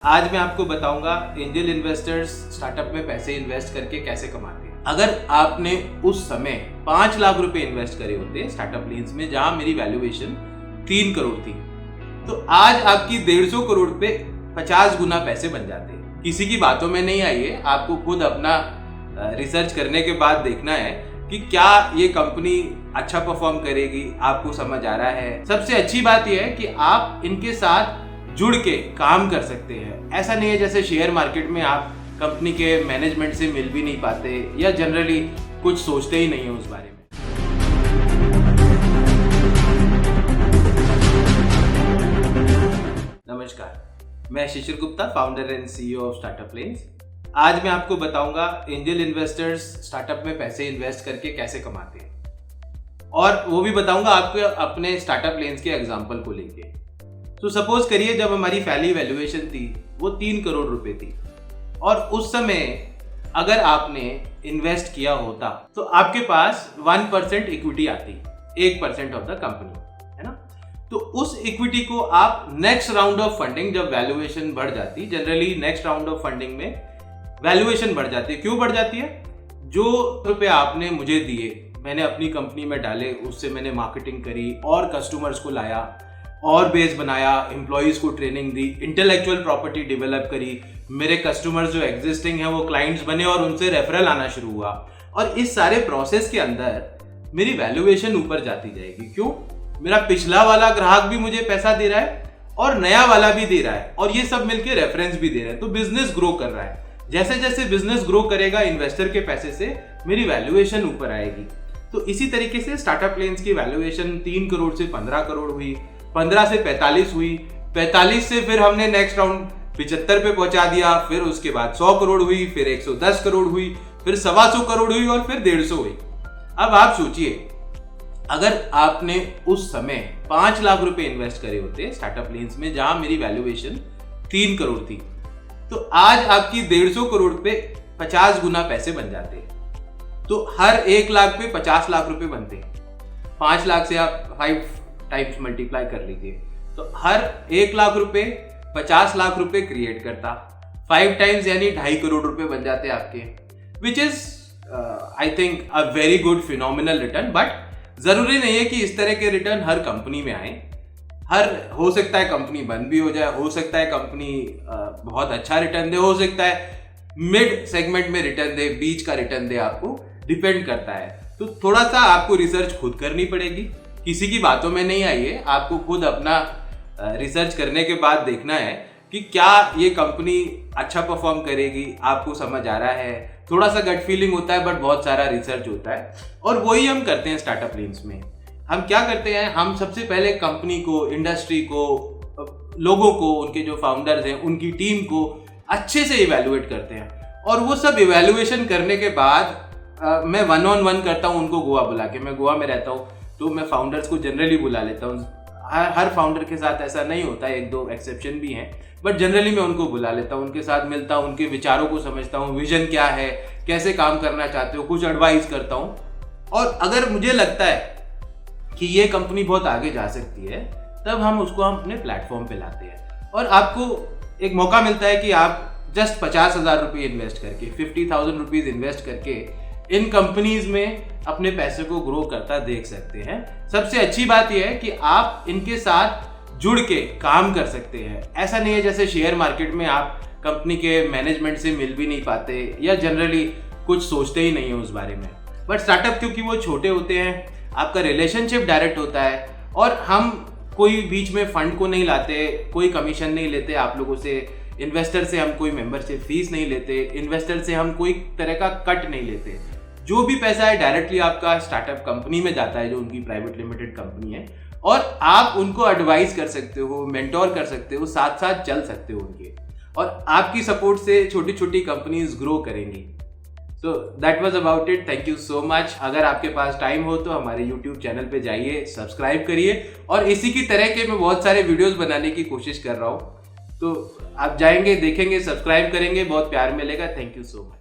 आज मैं आपको बताऊंगा एंजल इन्वेस्टर्स स्टार्टअप में पैसे इन्वेस्ट करके कैसे कमाते हैं। अगर आपने उस समय 5 लाख रुपए इन्वेस्ट करे होते स्टार्टअप लेन्स में, जहां मेरी वैल्यूएशन 3 करोड़ थी, तो आज आपकी 150 करोड़ पे 50 गुना पैसे बन जाते हैं। किसी की बातों में नहीं आइए, आपको खुद अपना रिसर्च करने के बाद देखना है कि क्या ये कंपनी अच्छा परफॉर्म करेगी, आपको समझ आ रहा है। सबसे अच्छी बात यह है कि आप इनके साथ जुड़ के काम कर सकते हैं। ऐसा नहीं है जैसे शेयर मार्केट में आप कंपनी के मैनेजमेंट से मिल भी नहीं पाते या जनरली कुछ सोचते ही नहीं है उस बारे में। नमस्कार, मैं Shishir Gupta, founder and CEO of Startup Lens. आज मैं आपको बताऊंगा एंजल इन्वेस्टर्स स्टार्टअप में पैसे इन्वेस्ट करके कैसे कमाते हैं, और वो भी बताऊंगा आपको अपने स्टार्टअप लेन्स के एग्जांपल को लेके। तो सपोज करिए जब हमारी पहली वैल्यूएशन थी वो 3 करोड़ रुपए थी, और उस समय अगर आपने इन्वेस्ट किया होता तो आपके पास 1% इक्विटी आती, 1% ऑफ द कंपनी, है ना। तो उस इक्विटी को आप नेक्स्ट राउंड ऑफ फंडिंग, जब वैल्यूएशन बढ़ जाती, generally next round of funding में वैल्यूएशन बढ़ जाती है। क्यों बढ़ जाती है? जो रुपए आपने मुझे दिए, मैंने अपनी कंपनी में डाले, उससे मैंने मार्केटिंग करी और कस्टमर्स को लाया और बेस बनाया, एम्प्लॉयज को ट्रेनिंग दी, इंटेलेक्चुअल प्रॉपर्टी डेवलप करी, मेरे कस्टमर्स जो एग्जिस्टिंग हैं वो क्लाइंट्स बने और उनसे रेफरल आना शुरू हुआ, और इस सारे प्रोसेस के अंदर मेरी वैल्यूएशन ऊपर जाती जाएगी। क्यों? मेरा पिछला वाला ग्राहक भी मुझे पैसा दे रहा है और नया वाला भी दे रहा है, और ये सब मिलकर रेफरेंस भी दे रहे हैं, तो बिजनेस ग्रो कर रहा है। जैसे जैसे बिजनेस ग्रो करेगा इन्वेस्टर के पैसे से मेरी वैल्यूएशन ऊपर आएगी। तो इसी तरीके से स्टार्टअप लेन्स की वैल्यूएशन 3 करोड़ से 15 करोड़ हुई, 15 से 45 हुई, 45 से फिर हमने नेक्स्ट राउंड 75 पे पहुंचा दिया, फिर उसके बाद 100 करोड़ हुई, फिर 110 करोड़ हुई, फिर 125 करोड़ हुई और फिर 150 हुई। अब आप सोचिए, अगर आपने उस समय 5 लाख रुपए इन्वेस्ट करे होते स्टार्टअप लेन्स में, जहां मेरी वैल्यूएशन 3 करोड़ थी, तो आज आपकी 150 करोड़ पे 50 गुना पैसे बन जाते। तो हर 1 लाख पे 50 लाख रुपए बनते। 5 लाख से आप 5 टाइम्स मल्टीप्लाई कर लीजिए, तो हर 1 लाख रुपए 50 लाख रुपए क्रिएट करता। 5 टाइम्स यानी 2.5 करोड़ रुपए बन जाते आपके, which is I think a very good phenomenal return. But जरूरी नहीं है कि इस तरह के रिटर्न हर कंपनी में आए। हो सकता है कंपनी बंद भी हो जाए, हो सकता है कंपनी बहुत अच्छा रिटर्न दे, हो सकता है मिड सेगमेंट में रिटर्न दे, बीच का रिटर्न दे, आपको डिपेंड करता है। तो थोड़ा सा आपको रिसर्च खुद करनी पड़ेगी, किसी की बातों में नहीं आइए, आपको खुद अपना रिसर्च करने के बाद देखना है कि क्या ये कंपनी अच्छा परफॉर्म करेगी, आपको समझ आ रहा है। थोड़ा सा गट फीलिंग होता है, बट बहुत सारा रिसर्च होता है, और वही हम करते हैं स्टार्टअप लेन्स में। हम क्या करते हैं, हम सबसे पहले कंपनी को, इंडस्ट्री को, लोगों को, उनके जो फाउंडर्स हैं, उनकी टीम को अच्छे से इवेल्युएट करते हैं, और वो सब इवेल्युएशन करने के बाद मैं 1-on-1 करता हूँ उनको गोवा बुला के। मैं गोवा में रहता हूँ तो मैं फाउंडर्स को जनरली बुला लेता हूँ। हर फाउंडर के साथ ऐसा नहीं होता है, 1-2 एक्सेप्शन भी हैं, बट जनरली मैं उनको बुला लेता हूँ, उनके साथ मिलता हूँ, उनके विचारों को समझता हूँ, विजन क्या है, कैसे काम करना चाहते हो, कुछ एडवाइस करता हूँ। और अगर मुझे लगता है कि ये कंपनी बहुत आगे जा सकती है, तब हम अपने प्लेटफॉर्म पे लाते हैं, और आपको एक मौका मिलता है कि आप जस्ट 50,000 रुपये इन्वेस्ट करके, 50,000 रुपीज इन्वेस्ट करके इन कंपनीज में अपने पैसे को ग्रो करता देख सकते हैं। सबसे अच्छी बात यह है कि आप इनके साथ जुड़ के काम कर सकते हैं। ऐसा नहीं है जैसे शेयर मार्केट में आप कंपनी के मैनेजमेंट से मिल भी नहीं पाते या जनरली कुछ सोचते ही नहीं है उस बारे में। बट स्टार्टअप क्योंकि वो छोटे होते हैं, आपका रिलेशनशिप डायरेक्ट होता है, और हम कोई बीच में फंड को नहीं लाते, कोई कमीशन नहीं लेते आप लोगों से, इन्वेस्टर से हम कोई मेंबरशिप फीस नहीं लेते, इन्वेस्टर से हम कोई तरह का कट नहीं लेते। जो भी पैसा है डायरेक्टली आपका स्टार्टअप कंपनी में जाता है, जो उनकी प्राइवेट लिमिटेड कंपनी है, और आप उनको एडवाइस कर सकते हो, मेंटोर कर सकते हो, साथ साथ चल सकते हो उनके, और आपकी सपोर्ट से छोटी छोटी कंपनीज ग्रो करेंगी। So that was about it. Thank you so much. अगर आपके पास टाइम हो तो हमारे यूट्यूब चैनल पे जाइए, सब्सक्राइब करिए, और इसी की तरह के मैं बहुत सारे वीडियोस बनाने की कोशिश कर रहा हूँ, तो आप जाएंगे, देखेंगे, सब्सक्राइब करेंगे, बहुत प्यार मिलेगा। Thank you so much.